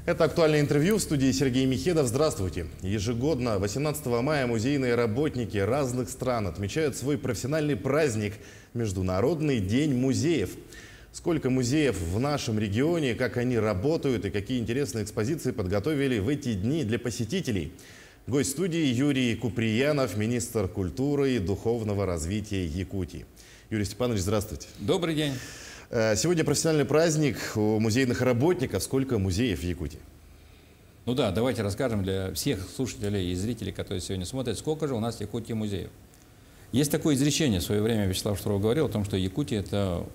Это актуальное интервью, в студии Сергей Михедов. Здравствуйте. Ежегодно 18 мая музейные работники разных стран отмечают свой профессиональный праздник – Международный день музеев. Сколько музеев в нашем регионе, как они работают и какие интересные экспозиции подготовили в эти дни для посетителей. Гость студии Юрий Куприянов, министр культуры и духовного развития Якутии. Юрий Степанович, здравствуйте. Добрый день. Сегодня профессиональный праздник у музейных работников. Сколько музеев в Якутии? Ну да, давайте расскажем для всех слушателей и зрителей, которые сегодня смотрят, сколько же у нас в Якутии музеев. Есть такое изречение, в свое время Вячеслав Штров говорил о том, что Якутия – это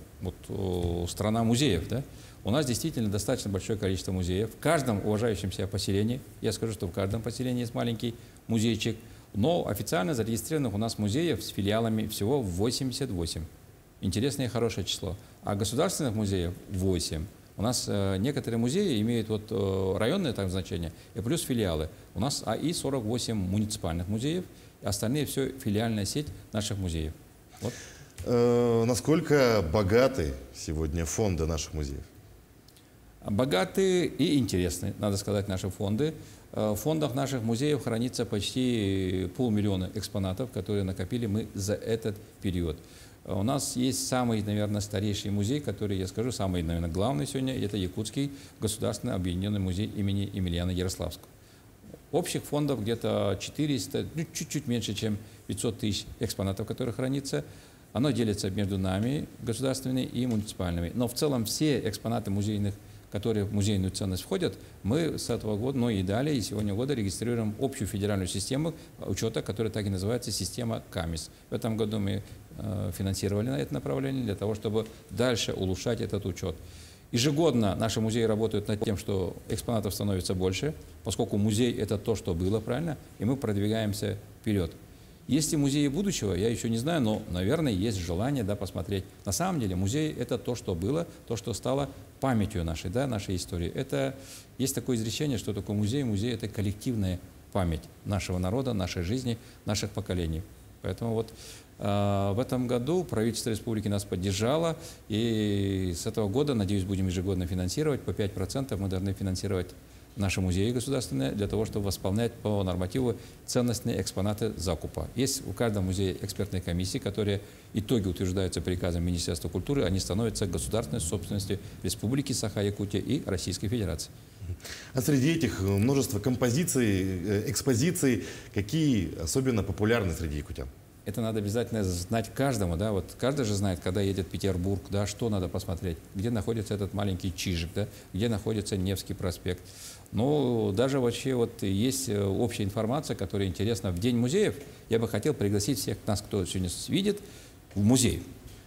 страна музеев. Да? У нас действительно достаточно большое количество музеев. В каждом уважающем себя поселении, я скажу, что в каждом поселении есть маленький музейчик, но официально зарегистрированных у нас музеев с филиалами всего 88. Интересное и хорошее число. А государственных музеев 8. У нас некоторые музеи имеют районное значение и плюс филиалы. У нас и 48 муниципальных музеев, и остальные все филиальная сеть наших музеев. Вот. Насколько богаты сегодня фонды наших музеев? Богаты и интересны, надо сказать, наши фонды. В фондах наших музеев хранится почти 500 000 экспонатов, которые накопили мы за этот период. У нас есть самый, наверное, старейший музей, который, я скажу, самый, наверное, главный сегодня, это Якутский государственный объединенный музей имени Емельяна Ярославского. Общих фондов где-то 400, чуть-чуть меньше, чем 500 000 экспонатов, которые хранятся. Оно делится между нами, государственными и муниципальными. Но в целом все экспонаты музейных, которые в музейную ценность входят, мы с этого года, но и далее, и сегодня года регистрируем общую федеральную систему учета, которая так и называется система КАМИС. В этом году мы финансировали на это направление для того, чтобы дальше улучшать этот учет. Ежегодно наши музеи работают над тем, что экспонатов становится больше, поскольку музей – это то, что было, правильно, и мы продвигаемся вперед. Есть ли музеи будущего, я еще не знаю, но, наверное, есть желание посмотреть. На самом деле музей – это то, что было, то, что стало памятью нашей, нашей истории. Есть такое изречение, что такое музей. Музей – это коллективная память нашего народа, нашей жизни, наших поколений. Поэтому в этом году правительство республики нас поддержало, и с этого года, надеюсь, будем ежегодно финансировать, по 5% мы должны финансировать наши музеи государственные для того, чтобы восполнять по нормативу ценностные экспонаты закупа. Есть у каждого музея экспертные комиссии, которые итоги утверждаются приказом Министерства культуры, они становятся государственной собственностью Республики Саха-Якутия и Российской Федерации. А среди этих множество композиций, экспозиций, какие особенно популярны среди якутян? Это надо обязательно знать каждому, каждый же знает, когда едет в Петербург, что надо посмотреть, где находится этот маленький Чижик, где находится Невский проспект. Но даже вообще есть общая информация, которая интересна. В День музеев я бы хотел пригласить всех нас, кто сегодня видит, в музей,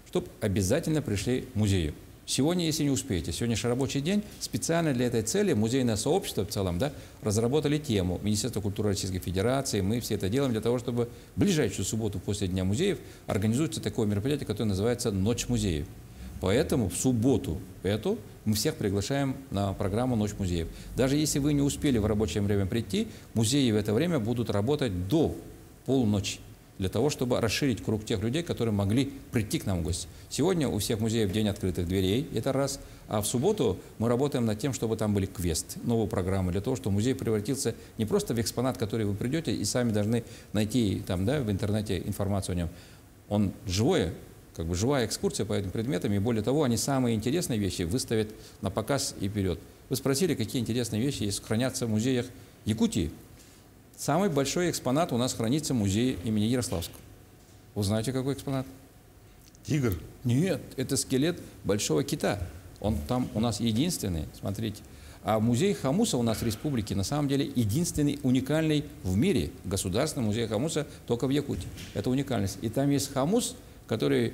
чтобы обязательно пришли в музей. Сегодня, если не успеете, сегодня же рабочий день, специально для этой цели музейное сообщество в целом разработали тему. Министерство культуры Российской Федерации, мы все это делаем для того, чтобы в ближайшую субботу после Дня музеев организуется такое мероприятие, которое называется «Ночь музеев». Поэтому в субботу мы всех приглашаем на программу «Ночь музеев». Даже если вы не успели в рабочее время прийти, музеи в это время будут работать до полуночи, для того, чтобы расширить круг тех людей, которые могли прийти к нам в гости. Сегодня у всех музеев день открытых дверей, это раз. А в субботу мы работаем над тем, чтобы там были квесты, новые программы, для того, чтобы музей превратился не просто в экспонат, который вы придете и сами должны найти в интернете информацию о нем. Он живая экскурсия по этим предметам, и более того, они самые интересные вещи выставят на показ и вперед. Вы спросили, какие интересные вещи хранятся в музеях Якутии. Самый большой экспонат у нас хранится в музее имени Ярославского. Вы знаете, какой экспонат? Тигр? Нет, это скелет большого кита. Он там у нас единственный, смотрите. А музей Хамуса у нас в республике на самом деле единственный, уникальный в мире. Государственный музей Хамуса только в Якутии. Это уникальность. И там есть Хамус, который,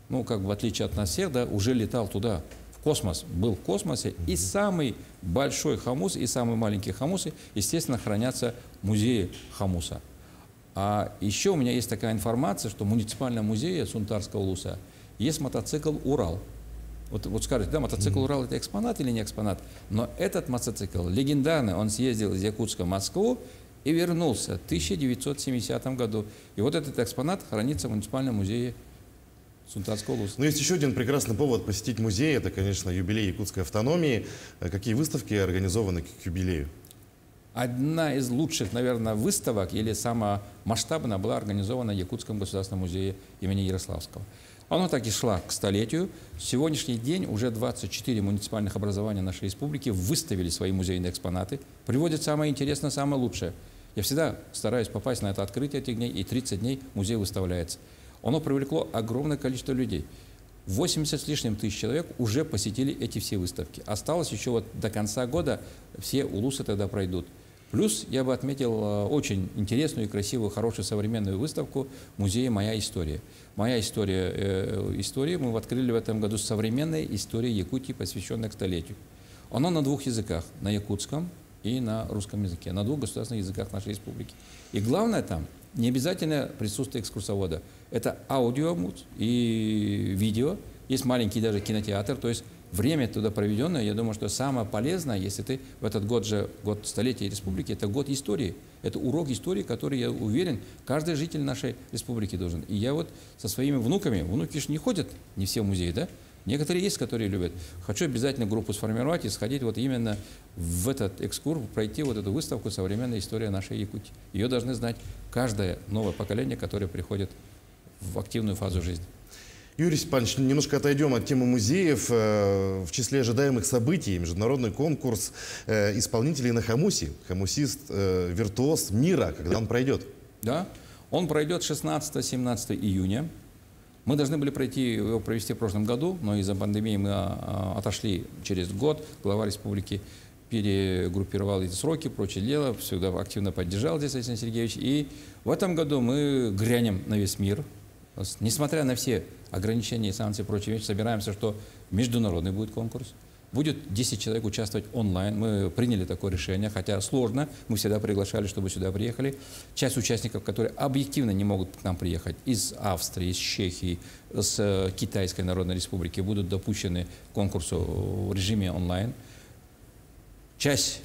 в отличие от нас всех, уже летал туда, в космос, был в космосе. И самый большой Хамус, и самые маленькие Хамусы, естественно, хранятся в музее Хамуса. А еще у меня есть такая информация, что в муниципальном музее Сунтарского улуса есть мотоцикл «Урал». Вот скажете, мотоцикл «Урал» — это экспонат или не экспонат? Но этот мотоцикл легендарный, он съездил из Якутска в Москву и вернулся в 1970 году. И этот экспонат хранится в муниципальном музее Сунтатского улуса. Но есть еще один прекрасный повод посетить музей. Это, конечно, юбилей якутской автономии. Какие выставки организованы к юбилею? Одна из лучших, наверное, выставок или самая масштабная была организована в Якутском государственном музее имени Ярославского. Она так и шла к столетию. В сегодняшний день уже 24 муниципальных образования нашей республики выставили свои музейные экспонаты, приводят самое интересное, самое лучшее. Я всегда стараюсь попасть на это открытие этих дней, и 30 дней музей выставляется. Оно привлекло огромное количество людей. 80 с лишним тысяч человек уже посетили эти все выставки. Осталось еще вот до конца года все улусы тогда пройдут. Плюс я бы отметил очень интересную и красивую, хорошую современную выставку музея «Моя история». «Моя история» мы открыли в этом году современной истории Якутии, посвященной к столетию. Оно на двух языках, на якутском и на русском языке, на двух государственных языках нашей республики. И главное там не обязательно присутствие экскурсовода. Это аудио и видео. Есть маленький даже кинотеатр, то есть время туда проведенное, я думаю, что самое полезное, если ты в этот год столетия республики, это год истории. Это урок истории, который, я уверен, каждый житель нашей республики должен. И я вот со своими внуками, внуки же не ходят, не все в музей, да? Некоторые есть, которые любят. Хочу обязательно группу сформировать и сходить вот именно в этот экскурс, пройти вот эту выставку «Современная история нашей Якутии». Ее должны знать каждое новое поколение, которое приходит в активную фазу жизни. Юрий Степанович, немножко отойдем от темы музеев. В числе ожидаемых событий международный конкурс исполнителей на хомусе. Хомусист «Виртуоз мира», когда он пройдет? Да, он пройдет 16-17 июня. Мы должны были его провести в прошлом году, но из-за пандемии мы отошли через год. Глава республики перегруппировал эти сроки, прочее дело, всегда активно поддержал здесь Александр Сергеевич. И в этом году мы грянем на весь мир. Несмотря на все ограничения, санкции и прочие вещи, собираемся, что международный будет конкурс. Будет 10 человек участвовать онлайн. Мы приняли такое решение, хотя сложно. Мы всегда приглашали, чтобы сюда приехали. Часть участников, которые объективно не могут к нам приехать из Австрии, из Чехии, с Китайской Народной Республики, будут допущены к конкурсу в режиме онлайн. Весь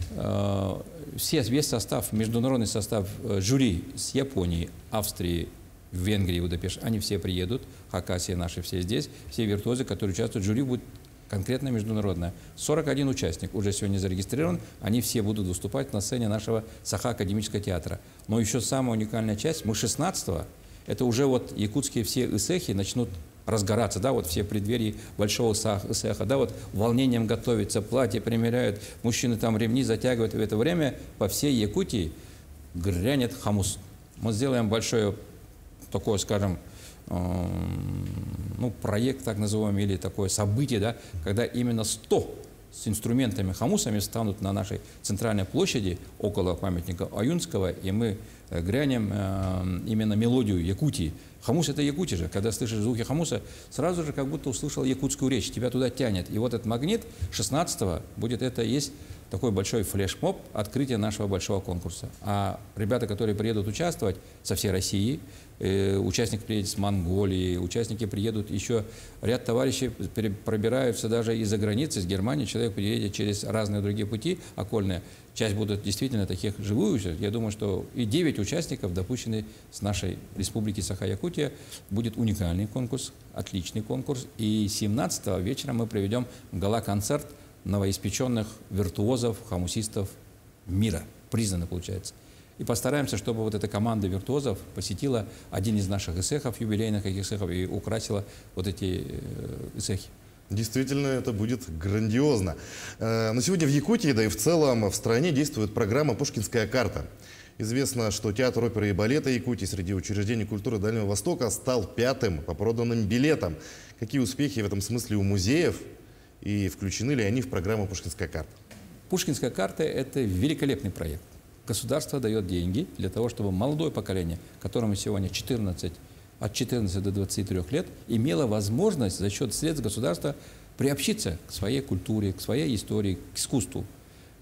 состав, международный состав жюри с Японии, Австрии, в Венгрии, Будапешт, они все приедут, Хакасия наши все здесь, все виртуозы, которые участвуют, жюри будет конкретно международное. 41 участник уже сегодня зарегистрирован, они все будут выступать на сцене нашего Саха академического театра. Но еще самая уникальная часть, мы 16-го, это уже вот якутские все исехи начнут разгораться, да, вот все преддверии большого исеха, да, вот волнением готовятся, платья примеряют, мужчины там ремни затягивают, и в это время по всей Якутии грянет хомус. Мы сделаем большое такое, скажем, проект, так называемый, или такое событие, да, когда именно 100 с инструментами, хомусами встанут на нашей центральной площади около памятника Аюнского, и мы грянем именно мелодию Якутии. Хомус — это Якутия же. Когда слышишь звуки хомуса, сразу же как будто услышал якутскую речь, тебя туда тянет. И вот этот магнит 16-го будет, это есть такой большой флешмоб открытия нашего большого конкурса. А ребята, которые приедут участвовать со всей России, участник приедет с Монголии, участники приедут, еще ряд товарищей пробираются даже из-за границы, из Германии, человек приедет через разные другие пути окольные. Часть будут действительно таких живую. Я думаю, что и 9 участников допущены с нашей республики Саха-Якутия. Будет уникальный конкурс, отличный конкурс. И 17-го вечером мы проведем гала-концерт новоиспеченных виртуозов, хомусистов мира. Признано, получается. И постараемся, чтобы вот эта команда виртуозов посетила один из наших исехов, юбилейных исехов, и украсила вот эти исехи. Действительно, это будет грандиозно. Но сегодня в Якутии, да и в целом в стране действует программа «Пушкинская карта». Известно, что Театр оперы и балета Якутии среди учреждений культуры Дальнего Востока стал 5-м по проданным билетам. Какие успехи в этом смысле у музеев и включены ли они в программу «Пушкинская карта»? «Пушкинская карта» — это великолепный проект. Государство дает деньги для того, чтобы молодое поколение, которому сегодня от 14 до 23 лет, имело возможность за счет средств государства приобщиться к своей культуре, к своей истории, к искусству.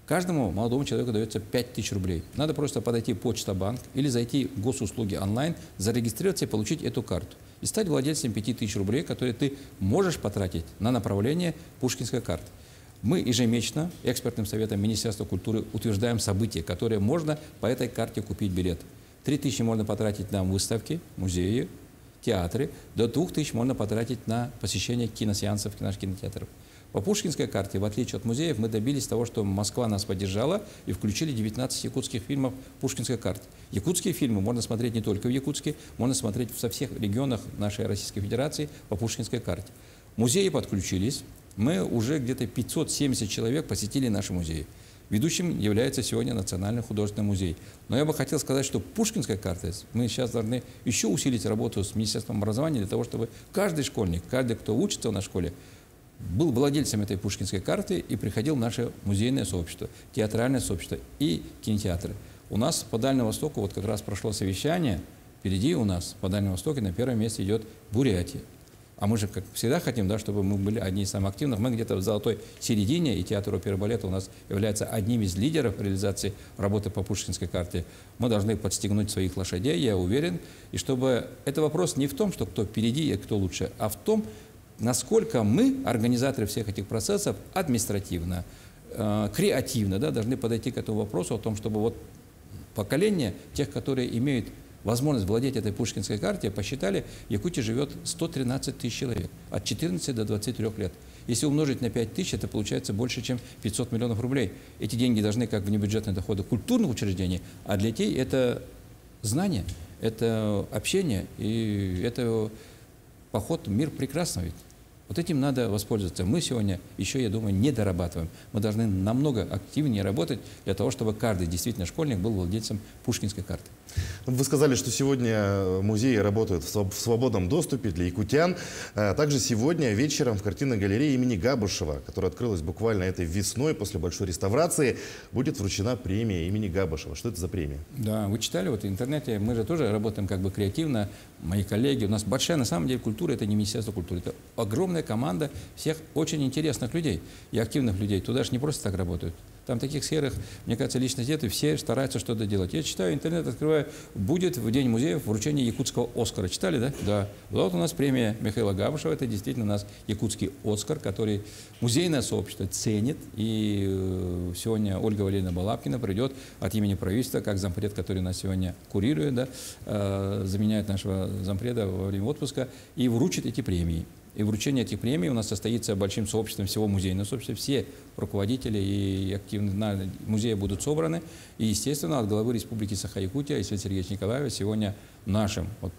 Каждому молодому человеку дается 5000 рублей. Надо просто подойти в Почта-банк или зайти в госуслуги онлайн, зарегистрироваться и получить эту карту. И стать владельцем 5000 рублей, которые ты можешь потратить на направление «Пушкинская карта». Мы ежемесячно экспертным советом Министерства культуры утверждаем события, которые можно по этой карте купить билет. 3000 можно потратить на выставки, музеи, театры, до 2000 можно потратить на посещение киносеансов наших кинотеатров. По Пушкинской карте, в отличие от музеев, мы добились того, что Москва нас поддержала и включили 19 якутских фильмов в Пушкинской карте. Якутские фильмы можно смотреть не только в Якутске, можно смотреть со всех регионах нашей Российской Федерации по Пушкинской карте. Музеи подключились, мы уже где-то 570 человек посетили наши музеи. Ведущим является сегодня Национальный художественный музей. Но я бы хотел сказать, что Пушкинская карта, мы сейчас должны еще усилить работу с Министерством образования для того, чтобы каждый школьник, каждый, кто учится в нашей школе, был владельцем этой Пушкинской карты и приходил в наше музейное сообщество, театральное сообщество и кинотеатры. У нас по Дальнему Востоку вот как раз прошло совещание, впереди у нас по Дальнему Востоку на первом месте идет Бурятия. А мы же, как всегда, хотим, да, чтобы мы были одни из самых активных. Мы где-то в золотой середине, и театр оперы и балета у нас является одним из лидеров реализации работы по Пушкинской карте. Мы должны подстегнуть своих лошадей, я уверен. И чтобы это вопрос не в том, что кто впереди и кто лучше, а в том, насколько мы, организаторы всех этих процессов, административно, креативно, да, должны подойти к этому вопросу о том, чтобы вот поколение тех, которые имеют возможность владеть этой Пушкинской картой, посчитали, в Якутии живет 113 тысяч человек, от 14 до 23 лет. Если умножить на 5 тысяч, это получается больше, чем 500 миллионов рублей. Эти деньги должны как внебюджетные доходы культурных учреждений, а для детей это знание, это общение, и это поход в мир прекрасный. Вот этим надо воспользоваться. Мы сегодня еще, я думаю, не дорабатываем. Мы должны намного активнее работать для того, чтобы каждый действительно школьник был владельцем Пушкинской карты. Вы сказали, что сегодня музеи работают в свободном доступе для якутян. Также сегодня вечером в картинной галерее имени Габушева, которая открылась буквально этой весной после большой реставрации, будет вручена премия имени Габушева. Что это за премия? Да, вы читали вот в интернете, мы же тоже работаем как бы креативно, мои коллеги. У нас большая, на самом деле, культура, это не Министерство культуры, это огромная команда всех очень интересных людей и активных людей. Туда же не просто так работают. Там таких серых, мне кажется, лично нет, и все стараются что-то делать. Я читаю, интернет открываю, будет в День музеев вручение якутского Оскара. Читали, да? Да. Вот у нас премия Михаила Габушева, это действительно у нас якутский Оскар, который музейное сообщество ценит. И сегодня Ольга Валерьевна Балабкина придет от имени правительства, как зампред, который нас сегодня курирует, да, заменяет нашего зампреда во время отпуска, и вручит эти премии. И вручение этих премий у нас состоится большим сообществом всего музейного сообщества. Все руководители и активные музея будут собраны. И, естественно, от главы Республики Саха-Якутия Исвет Сергеевич Николаева сегодня нашим вот,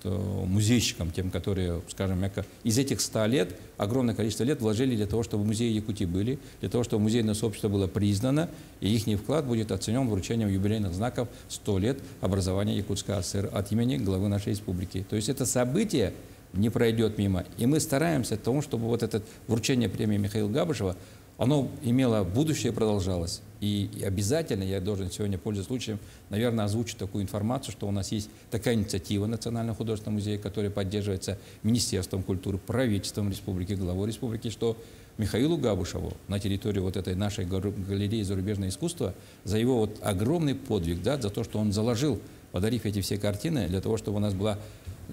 музейщикам, тем, которые, скажем мягко, из этих 100 лет, огромное количество лет вложили для того, чтобы музеи Якутии были, для того, чтобы музейное сообщество было признано, и их вклад будет оценен вручением юбилейных знаков 100 лет образования Якутской АСР от имени главы нашей республики. То есть это событие не пройдет мимо. И мы стараемся тому, чтобы вот это вручение премии Михаила Габушева, оно имело будущее и продолжалось. И обязательно, я должен сегодня, пользуясь случаем, наверное, озвучить такую информацию, что у нас есть такая инициатива Национального художественного музея, которая поддерживается Министерством культуры, правительством республики, главой республики, что Михаилу Габушеву на территории вот этой нашей галереи зарубежного искусства за его вот огромный подвиг, да, за то, что он заложил, подарив эти все картины, для того, чтобы у нас была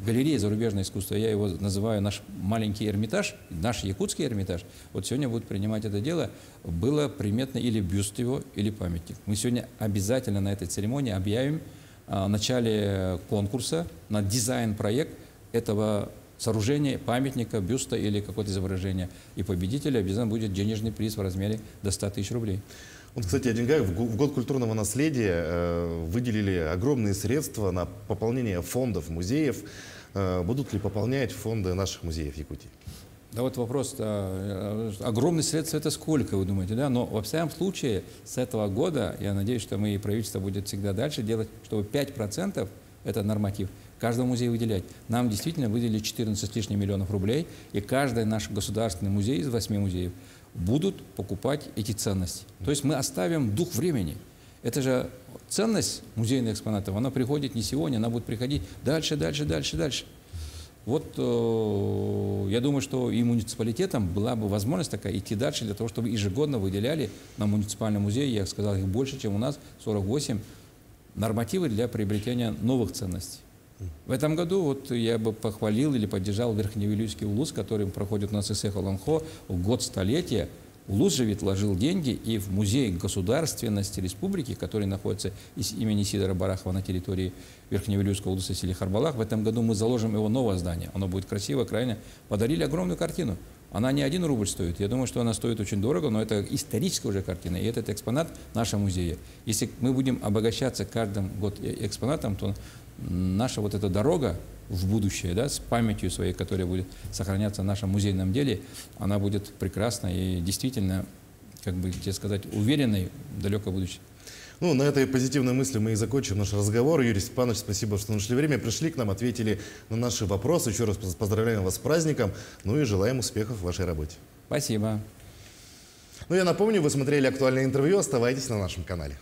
галерея зарубежного искусства, я его называю наш маленький Эрмитаж, наш якутский Эрмитаж, вот сегодня будет принимать это дело, было приметно или бюст его, или памятник. Мы сегодня обязательно на этой церемонии объявим о начале конкурса на дизайн-проект этого сооружения, памятника, бюста или какое-то изображение. И победителю обязательно будет денежный приз в размере до 100 тысяч рублей. Вот, кстати, о деньгах. В год культурного наследия выделили огромные средства на пополнение фондов музеев. Будут ли пополнять фонды наших музеев Якутии? Да вот вопрос, огромные средства это сколько, вы думаете, да? Но во всяком случае с этого года, я надеюсь, что мы и правительство будет всегда дальше делать, чтобы 5% это норматив каждому музею выделять. Нам действительно выделили 14 с лишним миллионов рублей, и каждый наш государственный музей из 8 музеев будут покупать эти ценности. То есть мы оставим дух времени. Это же ценность музейных экспонатов, она приходит не сегодня, она будет приходить дальше, дальше, дальше, дальше. Вот я думаю, что и муниципалитетам была бы возможность такая идти дальше для того, чтобы ежегодно выделяли на муниципальный музей, я сказал, их больше, чем у нас, 48, нормативы для приобретения новых ценностей. В этом году вот я бы похвалил или поддержал Верхневилюйский улус, который проходит у нас из Эхо-Ланхо в год столетия. Улус-Живет вложил деньги и в музей государственности республики, который находится имени Сидора Барахова на территории Верхневилюйского улуса селе Харбалах. В этом году мы заложим его новое здание. Оно будет красиво, крайне. Подарили огромную картину. Она не 1 рубль стоит. Я думаю, что она стоит очень дорого, но это историческая уже картина. И этот экспонат нашего музея. Если мы будем обогащаться каждым год экспонатом, то наша вот эта дорога в будущее, да, с памятью своей, которая будет сохраняться в нашем музейном деле, она будет прекрасна и действительно, как бы тебе сказать, уверенной в далекое будущее. Ну, на этой позитивной мысли мы и закончим наш разговор. Юрий Степанович, спасибо, что нашли время, пришли к нам, ответили на наши вопросы. Еще раз поздравляем вас с праздником, ну и желаем успехов в вашей работе. Спасибо. Ну, я напомню, вы смотрели актуальное интервью, оставайтесь на нашем канале.